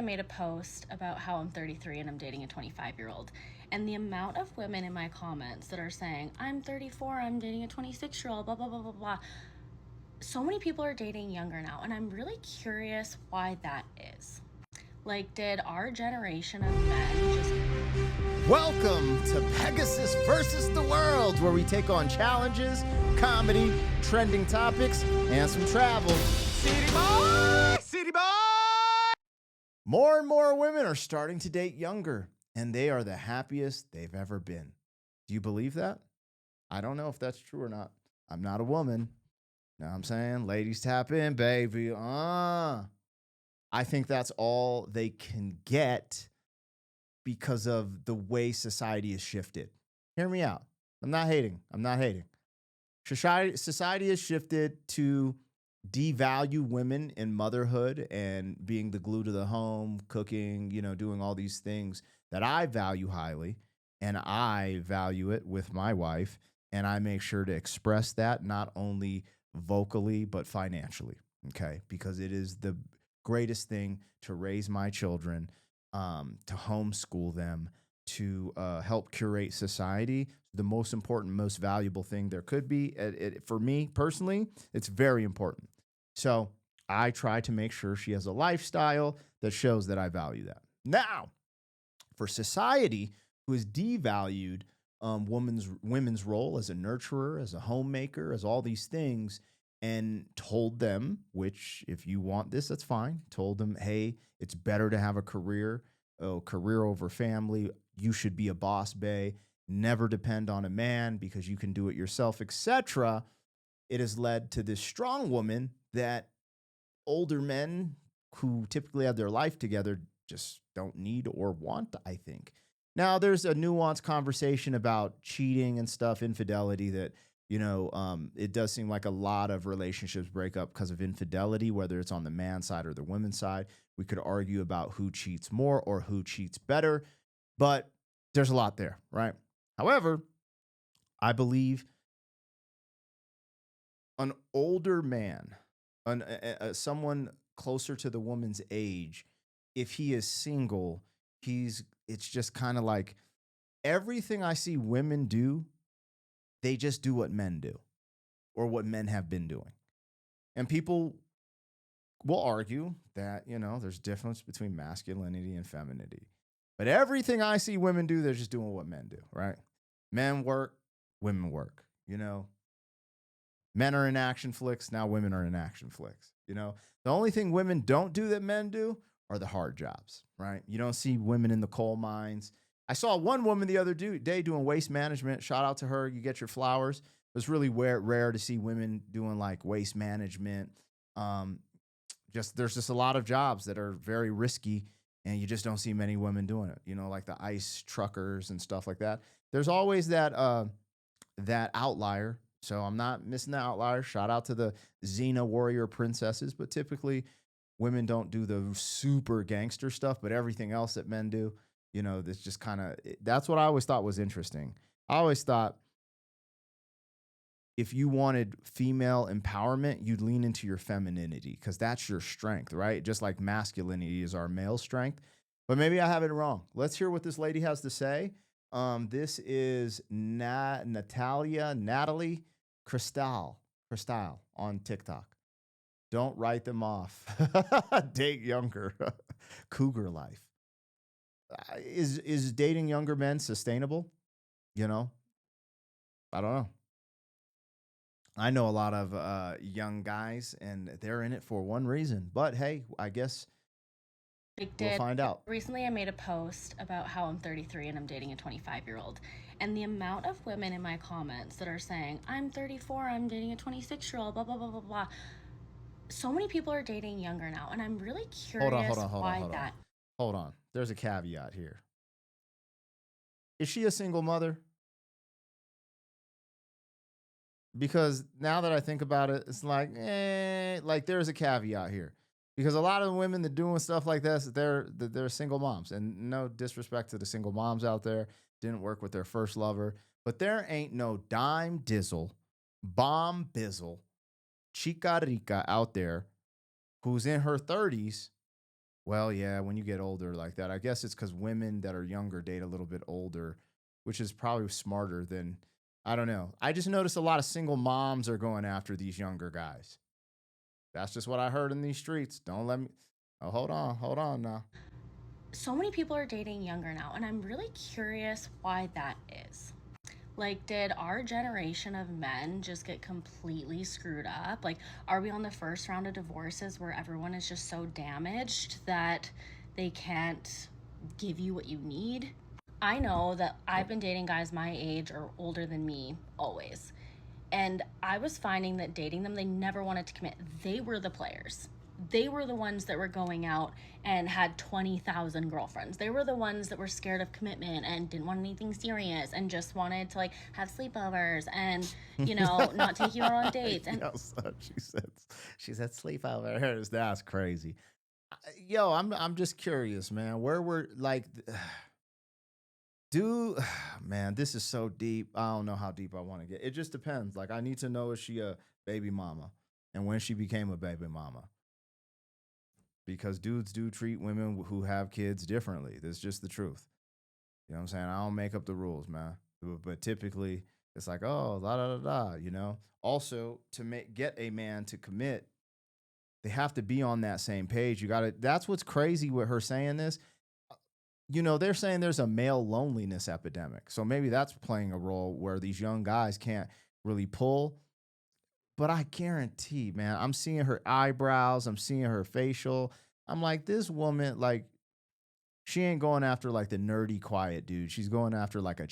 I made a post about how I'm 33 and I'm dating a 25-year-old. And the amount of women in my comments that are saying, I'm 34, I'm dating a 26-year-old, blah, blah, blah, blah, blah. So many people are dating younger now, and I'm really curious why that is. Like, did our generation of men just. Welcome to Pegasus versus the World, where we take on challenges, comedy, trending topics, and some travel. City boy! City boy! More and more women are starting to date younger, and they are the happiest they've ever been. Do you believe that? I don't know if that's true or not. I'm not a woman. Know what I'm saying? Ladies, tap in, baby. I think that's all they can get because of the way society has shifted. Hear me out. I'm not hating. Society has shifted to devalue women in motherhood and being the glue to the home, cooking, doing all these things that I value highly. And I value it with my wife. And I make sure to express that not only vocally, but financially. Okay. Because it is the greatest thing to raise my children, to homeschool them, to help curate society. The most important, most valuable thing there could be. For me personally, it's very important. So I try to make sure she has a lifestyle that shows that I value that. Now, for society, who has devalued women's role as a nurturer, as a homemaker, as all these things, and told them, which if you want this, that's fine. Told them, hey, it's better to have a career, career over family. You should be a boss bae. Never depend on a man because you can do it yourself, etc. It has led to this strong woman that older men who typically have their life together just don't need or want, I think. Now, there's a nuanced conversation about cheating and stuff, infidelity that, it does seem like a lot of relationships break up because of infidelity, whether it's on the man side or the women's side. We could argue about who cheats more or who cheats better, but there's a lot there, right? However, I believe an older man, someone closer to the woman's age, if he is single, it's just kind of like everything I see women do, they just do what men do or what men have been doing. And people will argue that, there's difference between masculinity and femininity. But everything I see women do, they're just doing what men do, right? Men work, women work, Men are in action flicks, now women are in action flicks, The only thing women don't do that men do are the hard jobs, right? You don't see women in the coal mines. I saw one woman the other day doing waste management. Shout out to her. You get your flowers. It was really rare to see women doing like waste management. There's just a lot of jobs that are very risky, and you just don't see many women doing it. Like the ice truckers and stuff like that. There's always that outlier. So I'm not missing the outlier. Shout out to the Xena warrior princesses, but typically women don't do the super gangster stuff, but everything else that men do, that's just that's what I always thought was interesting. I always thought if you wanted female empowerment, you'd lean into your femininity because that's your strength, right? Just like masculinity is our male strength. But maybe I have it wrong. Let's hear what this lady has to say. This is Natalie Cristal on TikTok. Don't write them off. Date younger. Cougar life. Is dating younger men sustainable? I don't know. I know a lot of young guys, and they're in it for one reason. But hey, I guess we'll find out. Recently, I made a post about how I'm 33 and I'm dating a 25-year-old. And the amount of women in my comments that are saying, I'm 34, I'm dating a 26-year-old, blah, blah, blah, blah, blah. So many people are dating younger now, and I'm really curious why that. Hold on. There's a caveat here. Is she a single mother? Because now that I think about it, it's like there's a caveat here. Because a lot of the women that doing stuff like this, they're single moms. And no disrespect to the single moms out there, didn't work with their first lover. But there ain't no dime dizzle, bomb bizzle, chica rica out there who's in her 30s Well, yeah, when you get older like that, I guess it's because women that are younger date a little bit older, which is probably smarter than, I don't know. I just noticed a lot of single moms are going after these younger guys. That's just what I heard in these streets. Don't let me. Oh, hold on now. So many people are dating younger now, and I'm really curious why that is. Like, did our generation of men just get completely screwed up? Like, are we on the first round of divorces where everyone is just so damaged that they can't give you what you need? I know that I've been dating guys my age or older than me always. And I was finding that dating them, they never wanted to commit. They were the players. They were the ones that were going out and had 20,000 girlfriends. They were the ones that were scared of commitment and didn't want anything serious and just wanted to like have sleepovers and, not take you out on dates. And Yo, son, she said sleepovers. That's crazy. Yo, I'm just curious, man. Where were like, dude, man, this is so deep. I don't know how deep I want to get. It just depends. Like, I need to know, is she a baby mama and when she became a baby mama, because dudes do treat women who have kids differently. That's just the truth. You know what I'm saying? I don't make up the rules, man. But typically, it's like, oh, la da da da. Also, to get a man to commit, they have to be on that same page. You got to. That's what's crazy with her saying this. They're saying there's a male loneliness epidemic. So maybe that's playing a role where these young guys can't really pull. But I guarantee, man, I'm seeing her eyebrows, I'm seeing her facial. I'm like, this woman, like, she ain't going after like the nerdy, quiet dude. She's going after like a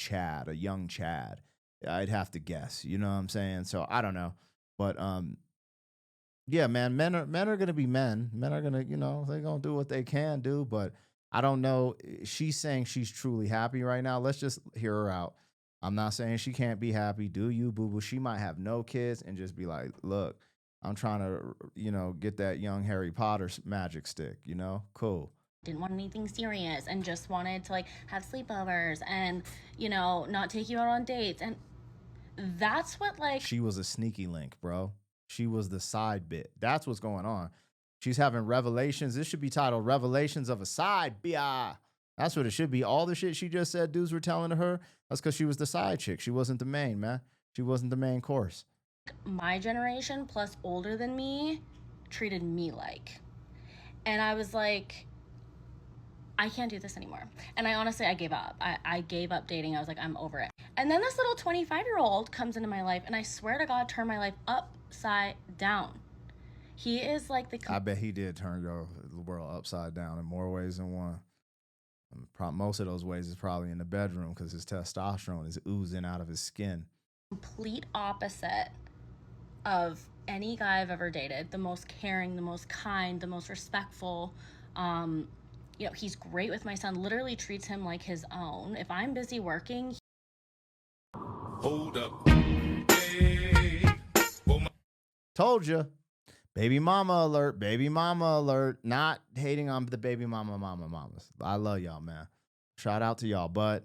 young Chad. I'd have to guess. You know what I'm saying? So I don't know. But yeah, man, men are gonna be men. Men are gonna, they're gonna do what they can do, but I don't know. She's saying she's truly happy right now. Let's just hear her out. I'm not saying she can't be happy. Do you, boo boo? She might have no kids and just be like, look, I'm trying to, get that young Harry Potter magic stick, Cool. didn't want anything serious and just wanted to like have sleepovers and, not take you out on dates. And that's what like She was a sneaky link, bro. She was the side bit. That's what's going on. She's having revelations. This should be titled Revelations of a Side Bi. That's what it should be. All the shit she just said dudes were telling to her, that's because she was the side chick. She wasn't the main, man. She wasn't the main course. my generation plus older than me treated me like. And I was like, I can't do this anymore. And I gave up. I gave up dating. I was like, I'm over it. And then this little 25-year-old comes into my life, and I swear to God, turned my life upside down. He is like I bet he did turn your world upside down in more ways than one. Most of those ways is probably in the bedroom because his testosterone is oozing out of his skin. complete opposite of any guy I've ever dated. The most caring, the most kind, the most respectful. He's great with my son, literally treats him like his own. If I'm busy working, Hold up. Hey. Told you. Baby mama alert. Baby mama alert. Not hating on the baby mamas. I love y'all, man. Shout out to y'all. But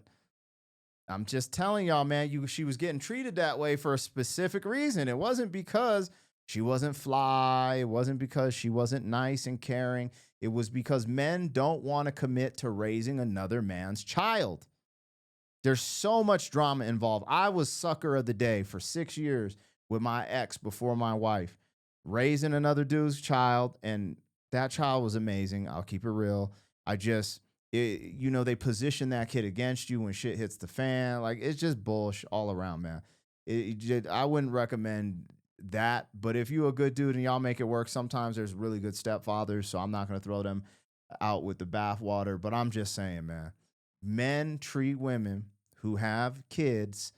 I'm just telling y'all, man, she was getting treated that way for a specific reason. It wasn't because she wasn't fly. It wasn't because she wasn't nice and caring. It was because men don't want to commit to raising another man's child. There's so much drama involved. I was sucker of the day for 6 years with my ex before my wife, raising another dude's child, and that child was amazing. I'll keep it real. They position that kid against you when shit hits the fan. Like, it's just bullshit all around, man. I wouldn't recommend that, but if you're a good dude and y'all make it work, sometimes there's really good stepfathers, so I'm not going to throw them out with the bathwater, but I'm just saying, man, men treat women who have kids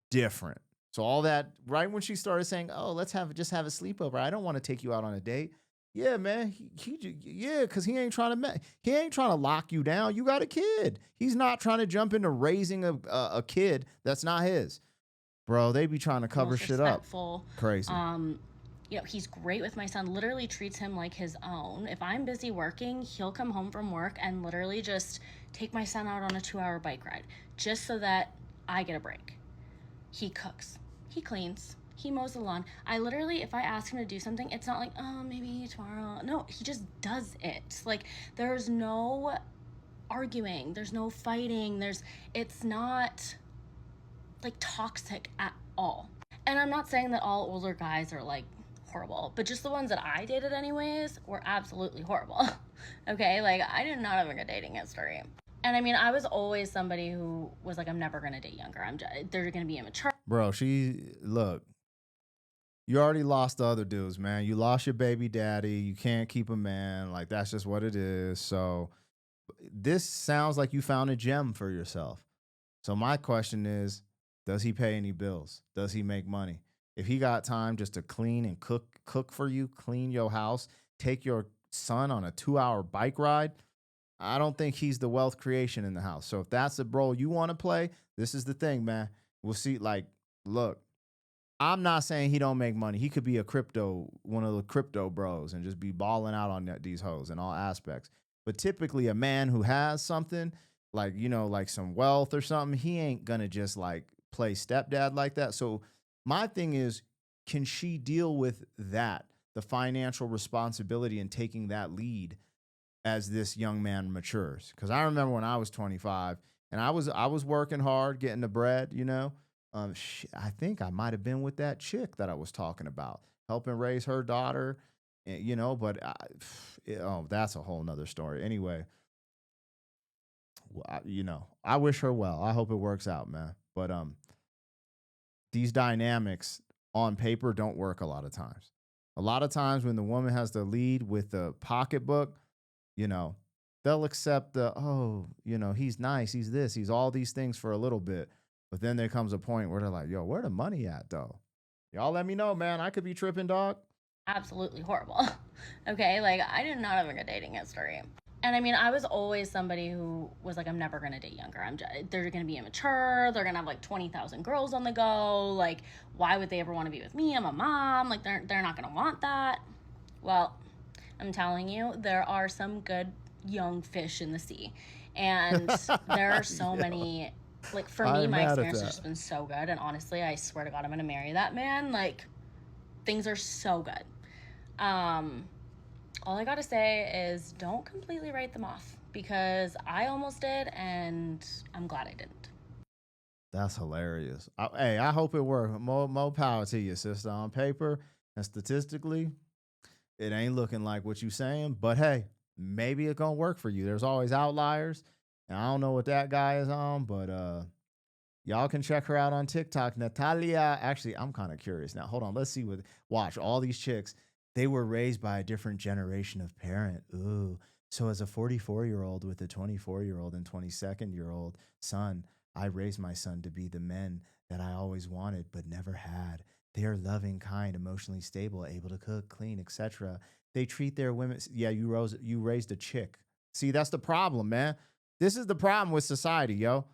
different. So all that, right when she started saying, oh, let's just have a sleepover. I don't want to take you out on a date. Yeah, man. Because he ain't trying to lock you down. You got a kid. He's not trying to jump into raising a kid that's not his. Bro, they be trying to cover shit up. Crazy. He's great with my son, literally treats him like his own. If I'm busy working, he'll come home from work and literally just take my son out on a 2-hour bike ride just so that I get a break. He cooks, he cleans, He mows the lawn. I literally, if I ask him to do something, it's not like, oh, maybe tomorrow. No, he just does it. Like, there's no arguing, there's no fighting, it's not like toxic at all. And I'm not saying that all older guys are like horrible, but just the ones that I dated anyways were absolutely horrible. Okay, like I did not have a good dating history. And I mean, I was always somebody who was like, I'm never gonna date younger. They're gonna be immature. Bro, look, you already lost the other dudes, man. You lost your baby daddy. You can't keep a man. Like, that's just what it is. So this sounds like you found a gem for yourself. So my question is, does he pay any bills? Does he make money? If he got time just to clean and cook for you, clean your house, take your son on a 2-hour bike ride, I don't think he's the wealth creation in the house. So if that's the role you want to play, this is the thing, man. We'll see. Like, look, I'm not saying he don't make money. He could be one of the crypto bros and just be balling out on these hoes in all aspects. But typically a man who has something like, like some wealth or something, he ain't gonna just like play stepdad like that. So my thing is, can she deal with that, the financial responsibility and taking that lead as this young man matures? Because I remember when I was 25 and I was working hard, getting the bread, I think I might have been with that chick that I was talking about, helping raise her daughter, but that's a whole nother story. Anyway, I wish her well. I hope it works out, man. But these dynamics on paper don't work a lot of times. A lot of times when the woman has the lead with the pocketbook, they'll accept he's nice, he's this, he's all these things for a little bit. But then there comes a point where they're like, yo, where the money at though? Y'all let me know, man. I could be tripping, dog. Absolutely horrible. Okay, like I did not have a good dating history. And I mean, I was always somebody who was like, I'm never gonna date younger. They're gonna be immature. They're gonna have like 20,000 girls on the go. Like, why would they ever want to be with me? I'm a mom. Like, they're not gonna want that. Well, I'm telling you, there are some good young fish in the sea, and there are so many. Like for me, my experience has just been so good. And honestly, I swear to God, I'm gonna marry that man. Like, things are so good. All I gotta say is don't completely write them off, because I almost did, and I'm glad I didn't. That's hilarious. I hope it works. More power to you, sister. On paper and statistically, it ain't looking like what you saying, but hey, maybe it gonna work for you. There's always outliers, and I don't know what that guy is on, but y'all can check her out on TikTok, Natalia. Actually, I'm kind of curious now. Hold on, let's see watch all these chicks. They were raised by a different generation of parent. Ooh. So as a 44-year-old with a 24-year-old and 22-year-old son, I raised my son to be the men that I always wanted but never had. They are loving, kind, emotionally stable, able to cook, clean, etc. They treat their women. Yeah, you raised a chick. See, that's the problem, man. This is the problem with society, yo.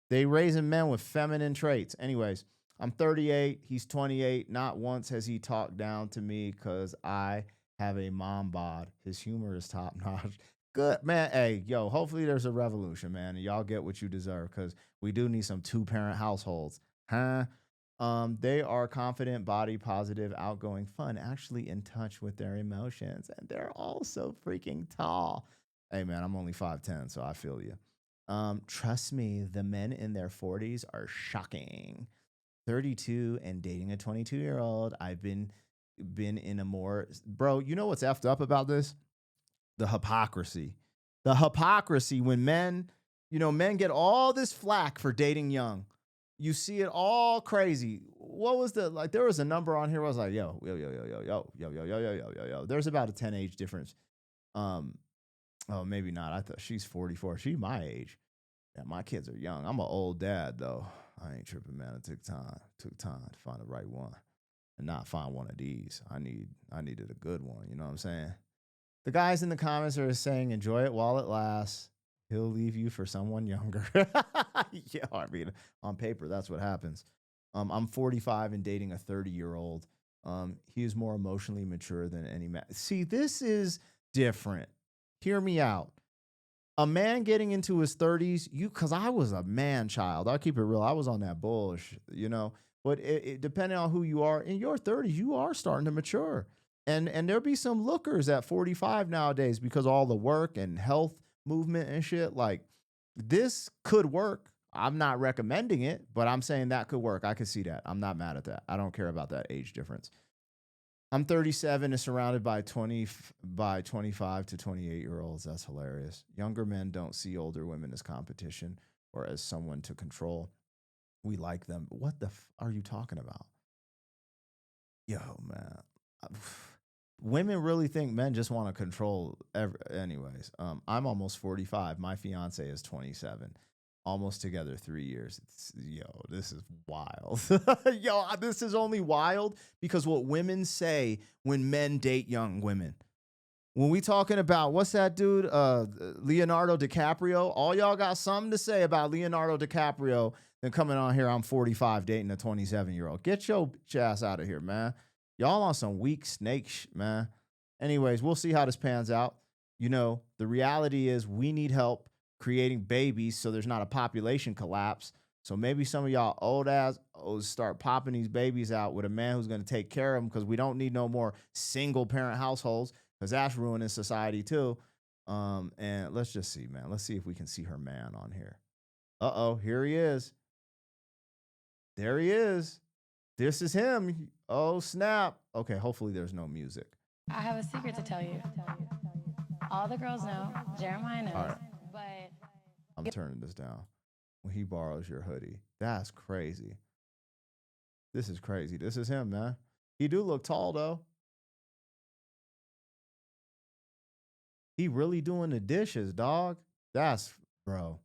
They raising men with feminine traits. Anyways, I'm 38. He's 28. Not once has he talked down to me because I have a mom bod. His humor is top notch. Good, man. Hey, yo, hopefully there's a revolution, man, and y'all get what you deserve, because we do need some 2-parent households. Huh? They are confident, body positive, outgoing, fun, actually in touch with their emotions, and they're also freaking tall. Hey, man, I'm only 5'10", so I feel you. Trust me, the men in their 40s are shocking. 32 and dating a 22-year-old. I've been in a more, bro, you know what's effed up about this? The hypocrisy. The hypocrisy when men get all this flack for dating young. You see it all crazy. What was there was a number on here where I was like, yo. There's about a 10 age difference. Oh, maybe not. I thought she's 44. She's my age. Yeah, my kids are young. I'm an old dad, though. I ain't tripping, man. It took time. Took time to find the right one, and not find one of these. I needed a good one. You know what I'm saying? The guys in the comments are saying, enjoy it while it lasts. He'll leave you for someone younger. Yeah, I mean, on paper, that's what happens. I'm 45 and dating a 30-year-old. He is more emotionally mature than any man. See, this is different. Hear me out. A man getting into his 30s, because I was a man child. I'll keep it real. I was on that bullshit, But depending on who you are in your 30s, you are starting to mature. And there'll be some lookers at 45 nowadays because all the work and health movement and shit. Like, this could work. I'm not recommending it, but I'm saying that could work. I could see that. I'm not mad at that. I don't care about that age difference. I'm 37 and surrounded by 25 to 28-year-olds. That's hilarious. Younger men don't see older women as competition or as someone to control. We like them. What the are you talking about? Yo, man. Women really think men just want to control. Anyways, I'm almost 45. My fiance is 27. Almost together 3 years. Yo, this is wild. Yo, this is only wild because what women say when men date young women. When we talking about, what's that dude, Leonardo DiCaprio, all y'all got something to say about Leonardo DiCaprio, then coming on here, I'm 45 dating a 27-year-old. Get your ass out of here, man. Y'all on some weak snake man. Anyways, we'll see how this pans out. You know, the reality is we need help creating babies so there's not a population collapse. So maybe some of y'all old ass start popping these babies out with a man who's going to take care of them, because we don't need no more single parent households, because that's ruining society too. And let's just see, man. Let's see if we can see her man on here. Uh-oh, here he is. There he is. This is him. Oh, snap. Okay, hopefully there's no music. I have a secret to tell you. All the girls know, Jeremiah knows, right. but I'm turning this down. When he borrows your hoodie. That's crazy. This is crazy. This is him, man. He do look tall, though. He really doing the dishes, dog. That's, bro.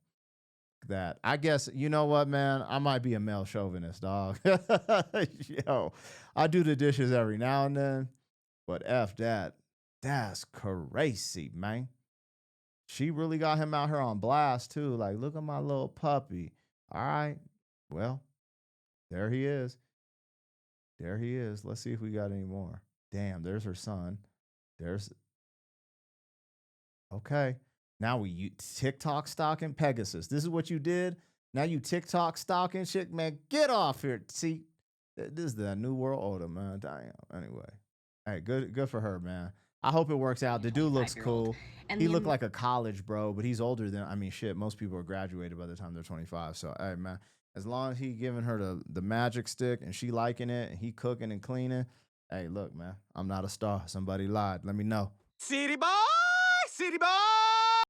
That. I guess, you know what, man? I might be a male chauvinist, dog. Yo, I do the dishes every now and then, but F that. That's crazy, man. She really got him out here on blast, too. Like, look at my little puppy. All right. Well, there he is. There he is. Let's see if we got any more. Damn, there's her son. There's. Okay. Now you TikTok stalking Pegasus. This is what you did. Now you TikTok stalking shit, man. Get off here. See, this is the new world order, man. Damn. Anyway, hey, good for her, man. I hope it works out. The dude looks cool. And he looked like a college bro, but he's older than, I mean, shit, most people are graduated by the time they're 25. So, hey, man, as long as he giving her the magic stick and she liking it and he cooking and cleaning, hey, look, man, I'm not a star. Somebody lied. Let me know. City boy, city boy.